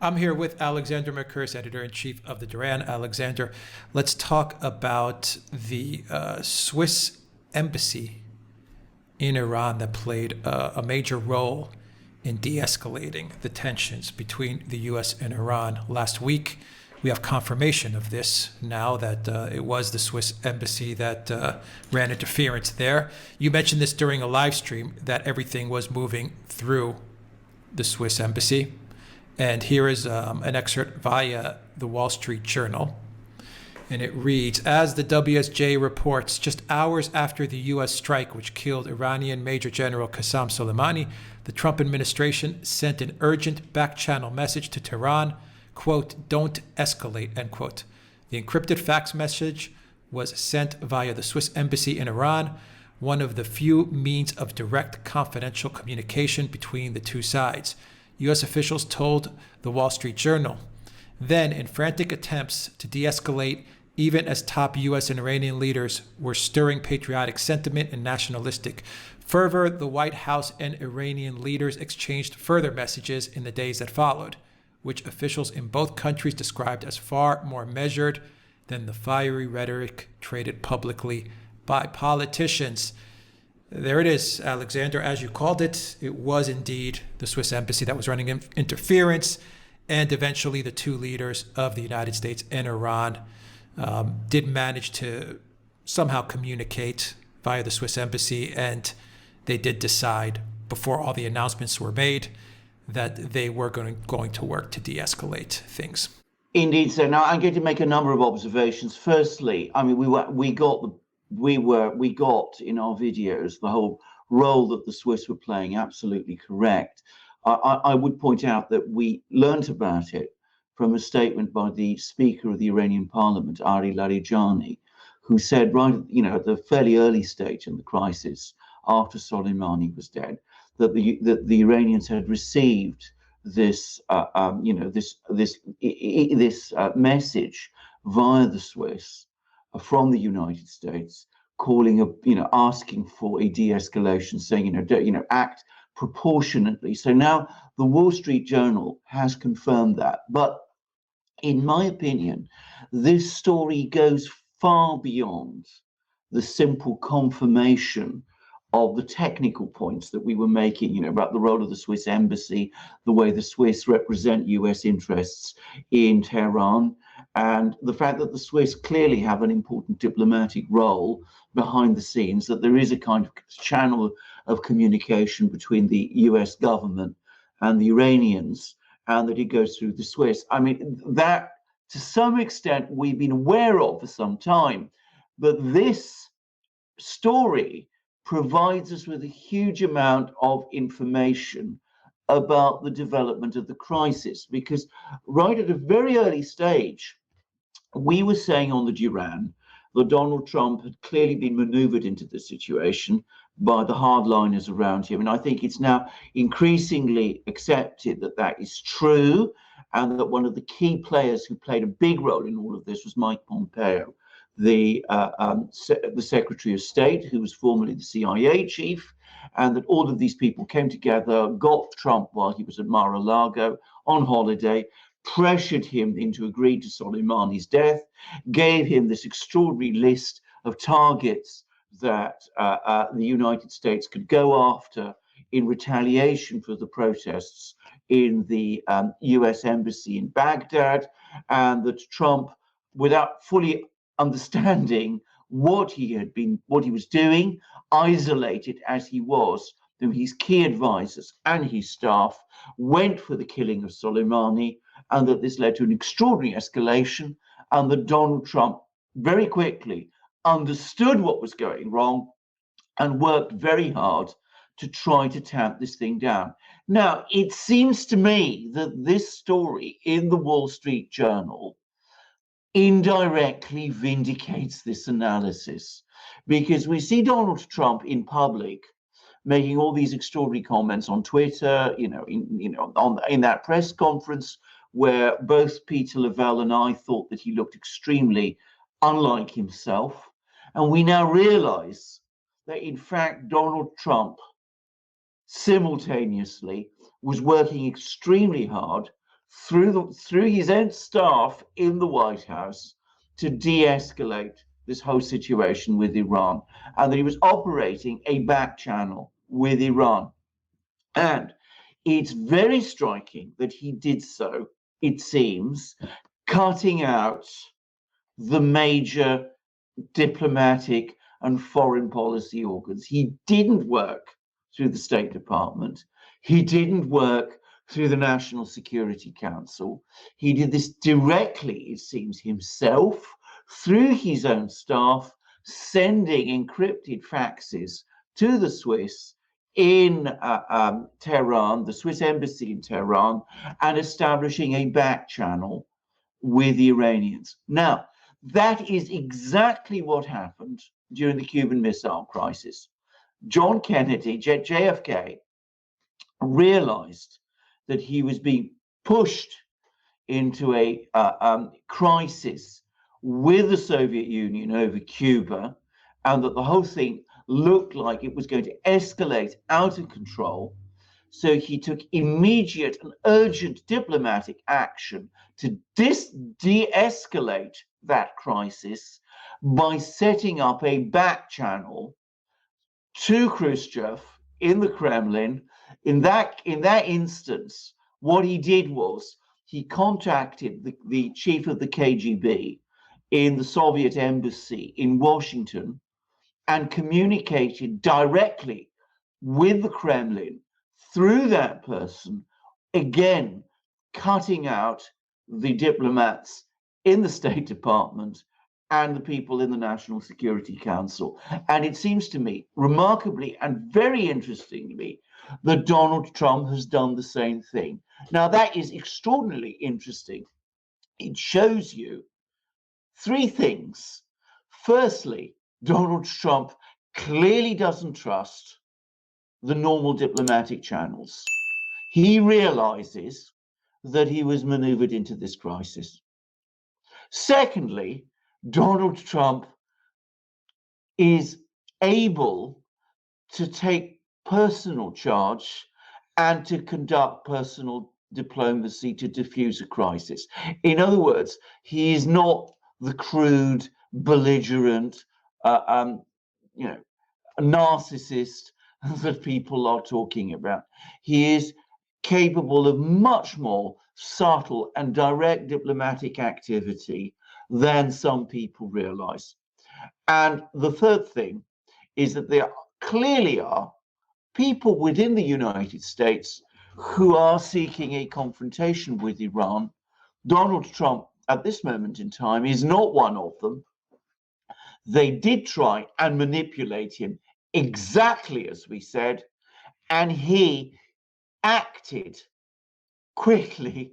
I'm here with Alexander Mercouris, editor-in-chief of the Duran. Alexander, let's talk about the Swiss embassy in Iran that played a major role in de-escalating the tensions between the U.S. and Iran. Last week, we have confirmation of this now that it was the Swiss embassy that ran interference there. You mentioned this during a live stream, that everything was moving through the Swiss embassy. And here is an excerpt via the Wall Street Journal. And it reads, as the WSJ reports, just hours after the U.S. strike, which killed Iranian Major General Qasem Soleimani, the Trump administration sent an urgent back-channel message to Tehran, quote, don't escalate, end quote. The encrypted fax message was sent via the Swiss embassy in Iran, one of the few means of direct confidential communication between the two sides. U.S. officials told the Wall Street Journal. Then, in frantic attempts to de-escalate, even as top U.S. and Iranian leaders were stirring patriotic sentiment and nationalistic fervor, the White House and Iranian leaders exchanged further messages in the days that followed, which officials in both countries described as far more measured than the fiery rhetoric traded publicly by politicians. There it is, Alexander, as you called it. It was indeed the Swiss embassy that was running interference, and eventually the two leaders of the United States and Iran did manage to somehow communicate via the Swiss embassy, and they did decide, before all the announcements were made, that they were going to work to de-escalate things. Indeed, so now I'm going to make a number of observations. Firstly, I mean, we got in our videos the whole role that the Swiss were playing absolutely correct. I would point out that we learnt about it from a statement by the Speaker of the Iranian Parliament, Ari Larijani, who said right, at the fairly early stage in the crisis after Soleimani was dead, that the Iranians had received this message via the Swiss from the United States, asking for a de-escalation, saying, act proportionately. So now the Wall Street Journal has confirmed that. But in my opinion, this story goes far beyond the simple confirmation of the technical points that we were making, about the role of the Swiss embassy, the way the Swiss represent US interests in Tehran, and the fact that the Swiss clearly have an important diplomatic role behind the scenes, that there is a kind of channel of communication between the US government and the Iranians, and that it goes through the Swiss. I mean, that to some extent we've been aware of for some time, but this story provides us with a huge amount of information about the development of the crisis, because right at a very early stage, we were saying on the Duran that Donald Trump had clearly been maneuvered into the situation by the hardliners around him. And I think it's now increasingly accepted that that is true, and that one of the key players who played a big role in all of this was Mike Pompeo, the Secretary of State, who was formerly the CIA chief, and that all of these people came together, got Trump while he was at Mar-a-Lago on holiday, pressured him into agreeing to Soleimani's death, gave him this extraordinary list of targets that the United States could go after in retaliation for the protests in the US embassy in Baghdad, and that Trump, without fully understanding what he was doing, isolated as he was from his key advisors and his staff, went for the killing of Soleimani, and that this led to an extraordinary escalation, and that Donald Trump very quickly understood what was going wrong and worked very hard to try to tamp this thing down. Now, it seems to me that this story in the Wall Street Journal indirectly vindicates this analysis, because we see Donald Trump in public making all these extraordinary comments on Twitter, in that press conference where both Peter Lavelle and I thought that he looked extremely unlike himself. And we now realize that, in fact, Donald Trump simultaneously was working extremely hard through his own staff in the White House to de-escalate this whole situation with Iran, and that he was operating a back channel with Iran. And it's very striking that he did so, it seems, cutting out the major diplomatic and foreign policy organs. He didn't work through the State Department. He didn't work through the National Security Council. He did this directly, it seems, himself, through his own staff, sending encrypted faxes to the Swiss in Tehran, the Swiss embassy in Tehran, and establishing a back channel with the Iranians. Now, that is exactly what happened during the Cuban Missile Crisis. John Kennedy, JFK, realized that he was being pushed into a crisis with the Soviet Union over Cuba, and that the whole thing looked like it was going to escalate out of control. So he took immediate and urgent diplomatic action to de-escalate that crisis by setting up a back channel to Khrushchev in the Kremlin. In that instance, what he did was he contacted the chief of the KGB in the Soviet embassy in Washington and communicated directly with the Kremlin through that person, again, cutting out the diplomats in the State Department and the people in the National Security Council. And it seems to me, remarkably and very interestingly, that Donald Trump has done the same thing. Now, that is extraordinarily interesting. It shows you three things. Firstly, Donald Trump clearly doesn't trust the normal diplomatic channels. He realizes that he was maneuvered into this crisis. Secondly, Donald Trump is able to take personal charge and to conduct personal diplomacy to diffuse a crisis. In other words, he is not the crude, belligerent, narcissist that people are talking about. He is capable of much more subtle and direct diplomatic activity than some people realize. And the third thing is that there clearly are people within the United States who are seeking a confrontation with Iran. Donald Trump, at this moment in time, is not one of them. They did try and manipulate him exactly as we said, and he acted quickly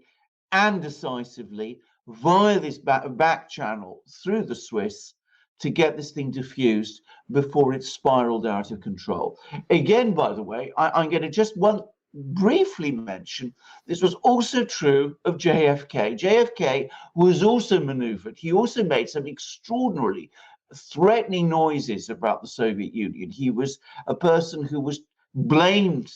and decisively via this back channel through the Swiss to get this thing diffused before it spiraled out of control. Again, by the way, I'm going to just briefly mention this was also true of JFK. JFK was also maneuvered. He also made some extraordinarily threatening noises about the Soviet Union. He was a person who was blamed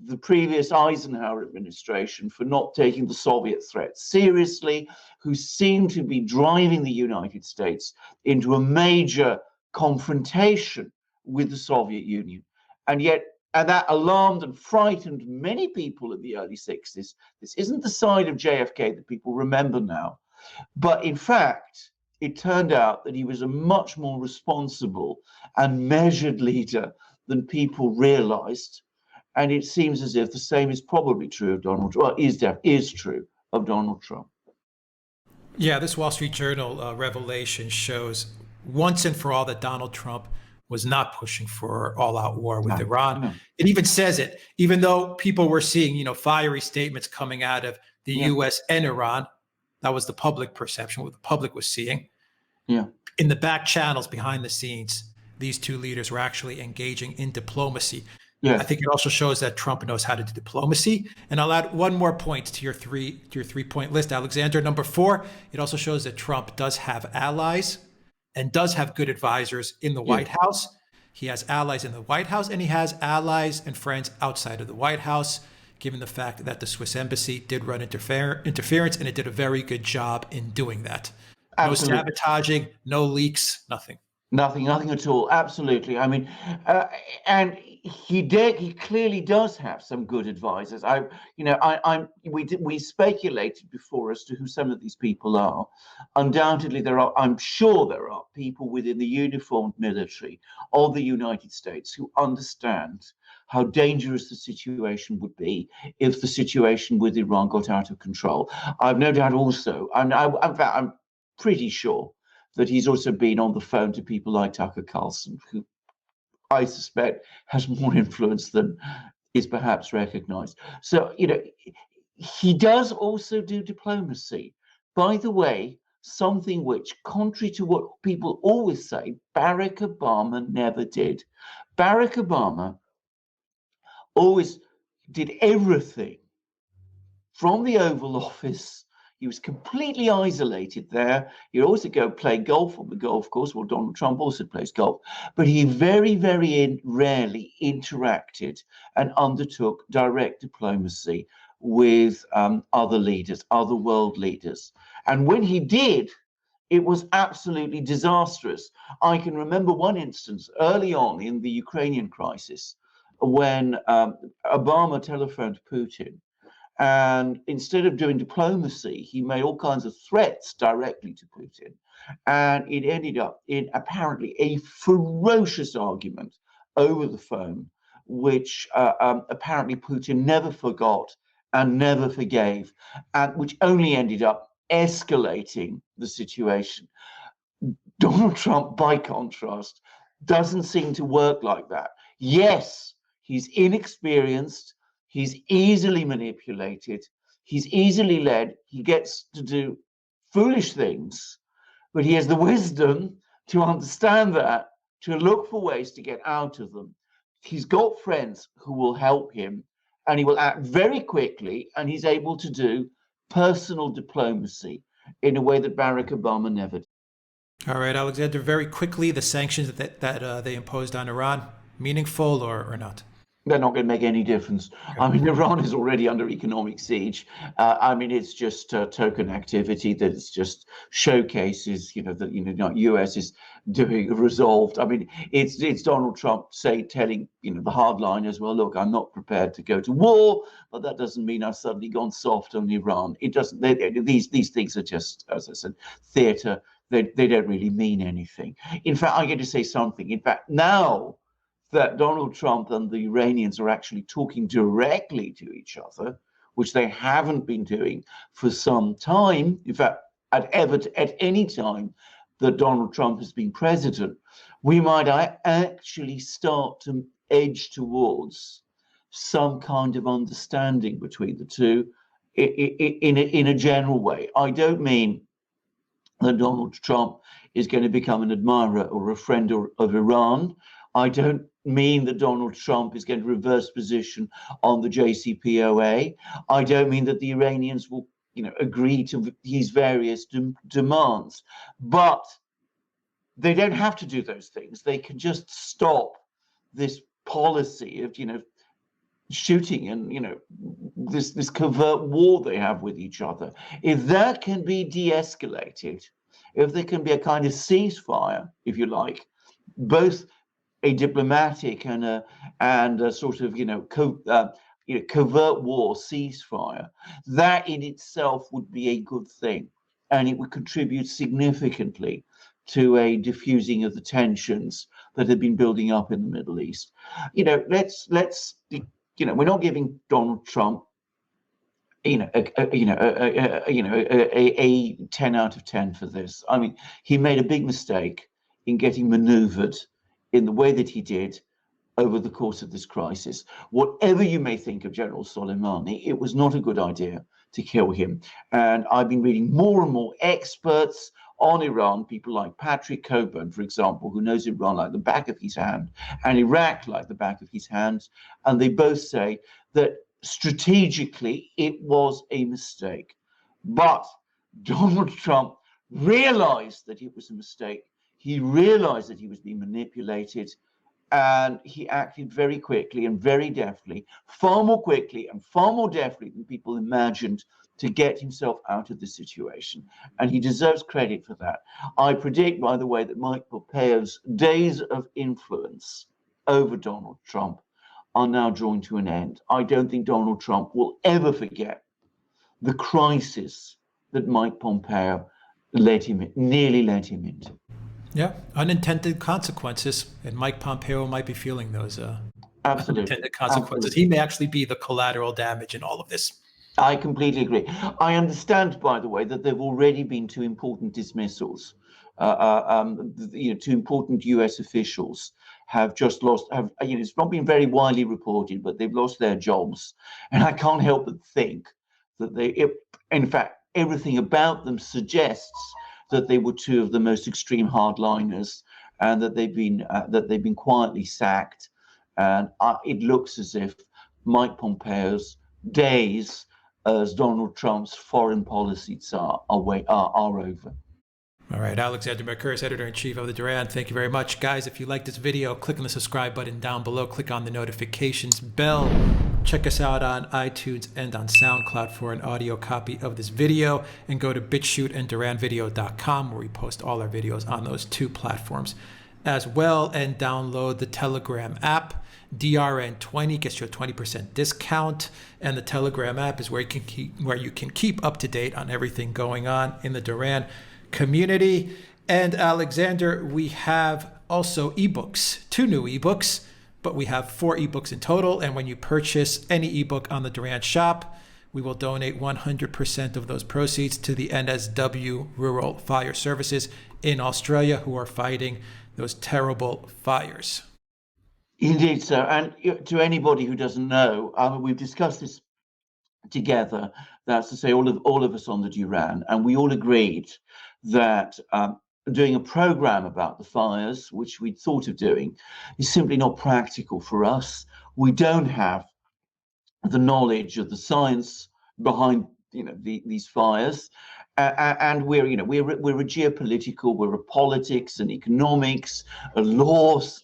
the previous Eisenhower administration for not taking the Soviet threat seriously, who seemed to be driving the United States into a major confrontation with the Soviet Union. And that alarmed and frightened many people in the early 60s. This isn't the side of JFK that people remember now. But in fact, it turned out that he was a much more responsible and measured leader than people realized. And it seems as if the same is probably true of Donald Trump, is true of Donald Trump. Yeah, this Wall Street Journal revelation shows once and for all that Donald Trump was not pushing for all-out war with Iran. No. It even says it, even though people were seeing, fiery statements coming out of the U.S. and Iran. That was the public perception, what the public was seeing. Yeah. In the back channels, behind the scenes, these two leaders were actually engaging in diplomacy. Yeah. I think it also shows that Trump knows how to do diplomacy. And I'll add one more point to your three-point list, Alexander. Number 4, it also shows that Trump does have allies and does have good advisors in the White House. He has allies in the White House, and he has allies and friends outside of the White House. given the fact that the Swiss embassy did run interference, and it did a very good job in doing that. Absolutely. No sabotaging, no leaks, nothing. Nothing at all. Absolutely. I mean, and he clearly does have some good advisors. We speculated before as to who some of these people are. Undoubtedly, I'm sure there are people within the uniformed military of the United States who understand how dangerous the situation would be if the situation with Iran got out of control. I've no doubt also, in fact, I'm pretty sure that he's also been on the phone to people like Tucker Carlson, who I suspect has more influence than is perhaps recognized. So, he does also do diplomacy. By the way, something which, contrary to what people always say, Barack Obama never did. Barack Obama always did everything from the Oval Office. He was completely isolated there. He'd also go play golf on the golf course. Well, Donald Trump also plays golf. But he very, very rarely interacted and undertook direct diplomacy with other leaders, other world leaders. And when he did, it was absolutely disastrous. I can remember one instance early on in the Ukrainian crisis when Obama telephoned Putin. And instead of doing diplomacy, he made all kinds of threats directly to Putin. And it ended up in apparently a ferocious argument over the phone, which apparently Putin never forgot and never forgave, and which only ended up escalating the situation. Donald Trump, by contrast, doesn't seem to work like that. Yes, he's inexperienced. He's easily manipulated. He's easily led. He gets to do foolish things, but he has the wisdom to understand that, to look for ways to get out of them. He's got friends who will help him, and he will act very quickly, and he's able to do personal diplomacy in a way that Barack Obama never did. All right, Alexander, very quickly, the sanctions that they imposed on Iran, meaningful or not? They're not going to make any difference. I mean, Iran is already under economic siege. I mean, it's just token activity that it's just showcases, that US is doing resolved. I mean, it's Donald Trump telling the hardliners, well, look, I'm not prepared to go to war, but that doesn't mean I've suddenly gone soft on Iran. It doesn't. These things are just, as I said, theater. They don't really mean anything. In fact, I get to say something. In fact, now that Donald Trump and the Iranians are actually talking directly to each other, which they haven't been doing for some time. In fact, at any time that Donald Trump has been president, we might actually start to edge towards some kind of understanding between the two in a general way. I don't mean that Donald Trump is going to become an admirer or a friend of Iran. I don't mean that Donald Trump is going to reverse position on the JCPOA. I don't mean that the Iranians will, agree to his various demands. But they don't have to do those things. They can just stop this policy of, shooting and, this covert war they have with each other. If that can be de-escalated, if there can be a kind of ceasefire, if you like, both a diplomatic and a sort of covert war ceasefire, that in itself would be a good thing, and it would contribute significantly to a diffusing of the tensions that have been building up in the Middle East. Let's we're not giving Donald Trump a 10 out of 10 for this. I mean, he made a big mistake in getting maneuvered in the way that he did over the course of this crisis. Whatever you may think of General Soleimani, it was not a good idea to kill him. And I've been reading more and more experts on Iran, people like Patrick Coburn, for example, who knows Iran like the back of his hand, and Iraq like the back of his hand. And they both say that strategically it was a mistake. But Donald Trump realized that it was a mistake. He realized that he was being manipulated, And he acted very quickly and very deftly, far more quickly and far more deftly than people imagined, to get himself out of the situation. And he deserves credit for that. I predict, by the way, that Mike Pompeo's days of influence over Donald Trump are now drawing to an end. I don't think Donald Trump will ever forget the crisis that Mike Pompeo nearly led him into. Yeah, unintended consequences, and Mike Pompeo might be feeling those Absolutely. unintended consequences. Absolutely. He may actually be the collateral damage in all of this. I completely agree. I understand, by the way, that there have already been two important dismissals. Two important U.S. officials have just lost. It's not been very widely reported, but they've lost their jobs, and I can't help but think that in fact, everything about them suggests that they were two of the most extreme hardliners, and that they've been quietly sacked. And it looks as if Mike Pompeo's days as Donald Trump's foreign policies are over. All right, Alexander Mercouris, editor-in-chief of the Duran. Thank you very much. Guys, if you like this video, click on the subscribe button down below. Click on the notifications bell. Check us out on iTunes and on SoundCloud for an audio copy of this video. And go to BitChute and DuranVideo.com, where we post all our videos on those two platforms as well. And download the Telegram app. DRN20 gets you a 20% discount, and the Telegram app is where you can keep up to date on everything going on in the Duran community. And Alexander, we have also ebooks, 2 new ebooks, but we have 4 ebooks in total. And when you purchase any ebook on the Duran shop, we will donate 100% of those proceeds to the NSW Rural Fire Services in Australia, who are fighting those terrible fires. Indeed, sir. And to anybody who doesn't know, we've discussed this together. That's to say, all of us on the Duran, and we all agreed that doing a program about the fires, which we'd thought of doing, is simply not practical for us. We don't have the knowledge of the science behind these fires, and we're a geopolitical, we're a politics and economics, a laws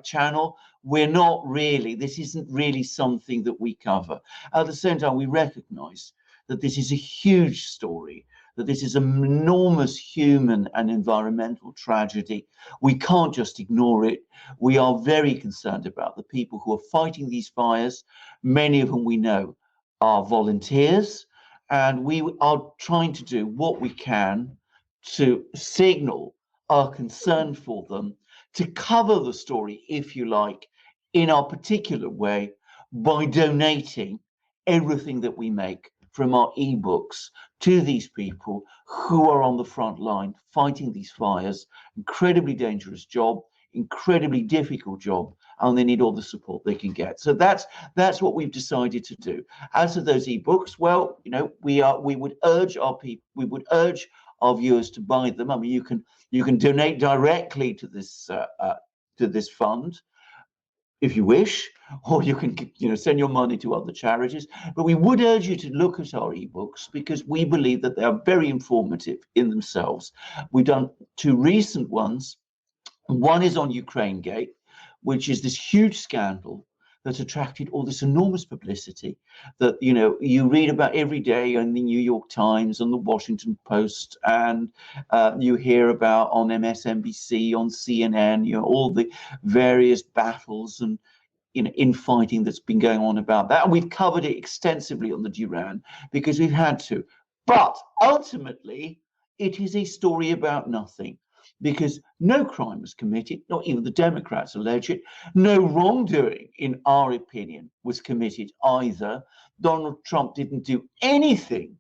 channel. We're not really. This isn't really something that we cover. At the same time, we recognise that this is a huge story, that this is an enormous human and environmental tragedy. We can't just ignore it. We are very concerned about the people who are fighting these fires, many of whom we know are volunteers, and we are trying to do what we can to signal our concern for them, to cover the story, if you like, in our particular way, by donating everything that we make from our ebooks to these people who are on the front line fighting these fires. Incredibly dangerous job, incredibly difficult job, and they need all the support they can get. So that's what we've decided to do. As to those ebooks, well, we would urge our viewers to buy them. I mean, you can donate directly to this fund if you wish, or you can send your money to other charities. But we would urge you to look at our ebooks, because we believe that they are very informative in themselves. We've done 2 recent ones. One is on Ukrainegate, which is this huge scandal that attracted all this enormous publicity that you read about every day in the New York Times, on the Washington Post, and you hear about on MSNBC, on CNN, all the various battles and infighting that's been going on about that. And we've covered it extensively on the Duran because we've had to. But ultimately, it is a story about nothing, because no crime was committed, not even the Democrats allege it. No wrongdoing, in our opinion, was committed either. Donald Trump didn't do anything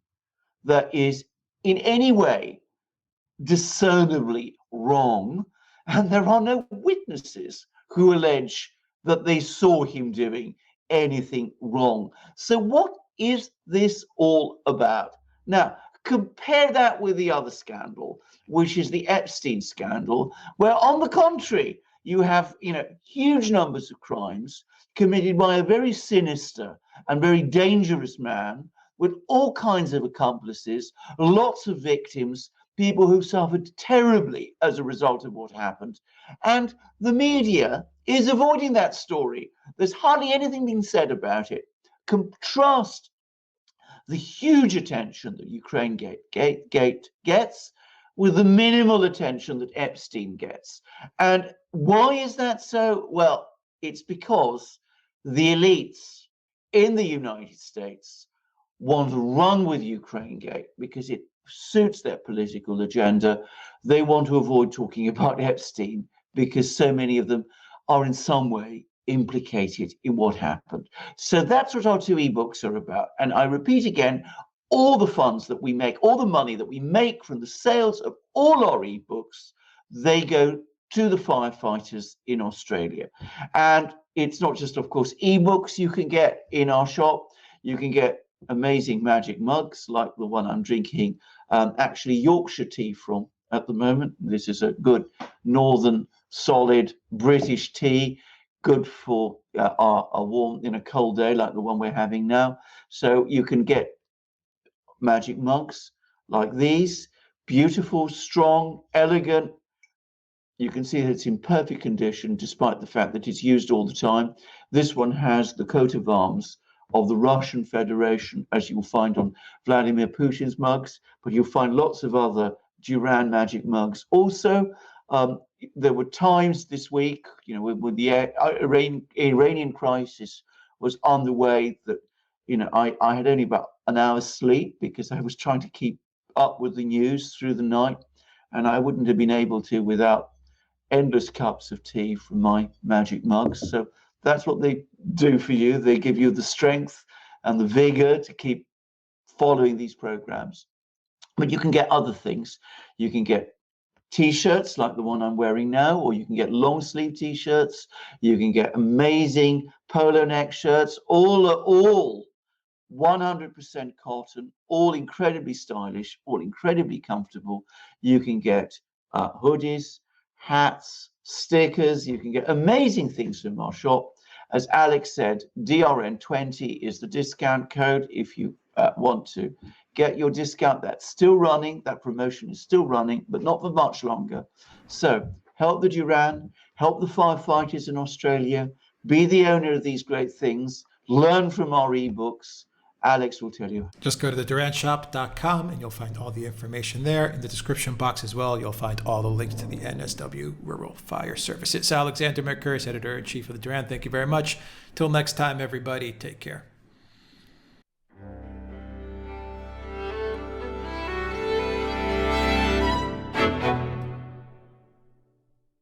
that is in any way discernibly wrong, and there are no witnesses who allege that they saw him doing anything wrong. So what is this all about? Now, compare that with the other scandal, which is the Epstein scandal, where, on the contrary, you have huge numbers of crimes committed by a very sinister and very dangerous man with all kinds of accomplices, lots of victims, people who suffered terribly as a result of what happened. And the media is avoiding that story. There's hardly anything being said about it. Contrast the huge attention that Ukrainegate gets with the minimal attention that Epstein gets. And why is that so? Well, it's because the elites in the United States want to run with Ukrainegate because it suits their political agenda. They want to avoid talking about Epstein because so many of them are in some way implicated in what happened. So that's what our two ebooks are about. And I repeat again, all the funds that we make, all the money that we make from the sales of all our ebooks, they go to the firefighters in Australia. And it's not just, of course, ebooks you can get in our shop. You can get amazing magic mugs like the one I'm drinking actually Yorkshire tea from at the moment. This is a good northern solid British tea, good for a warm in a cold day like the one we're having now. So you can get magic mugs like these, beautiful, strong, elegant. You can see that it's in perfect condition despite the fact that it's used all the time. This one has the coat of arms of the Russian Federation, as you'll find on Vladimir Putin's mugs, but you'll find lots of other Duran magic mugs. Also, there were times this week, when the Iranian crisis was on the way, that, I had only about an hour's sleep because I was trying to keep up with the news through the night, and I wouldn't have been able to without endless cups of tea from my magic mugs. So that's what they do for you. They give you the strength and the vigor to keep following these programs. But you can get other things. You can get T-shirts like the one I'm wearing now, or you can get long sleeve T-shirts. You can get amazing polo neck shirts, all 100% cotton, all incredibly stylish, all incredibly comfortable. You can get hoodies, hats, stickers. You can get amazing things from our shop. As Alex said, DRN20 is the discount code if you want to get your discount. That's still running. That promotion is still running, but not for much longer. So help the Duran, help the firefighters in Australia, be the owner of these great things, learn from our ebooks. Alex will tell you. Just go to theduranshop.com and you'll find all the information there. In the description box as well, you'll find all the links to the NSW Rural Fire Service. It's Alexander Mercouris, Editor-in-Chief of the Duran. Thank you very much. Till next time, everybody, take care.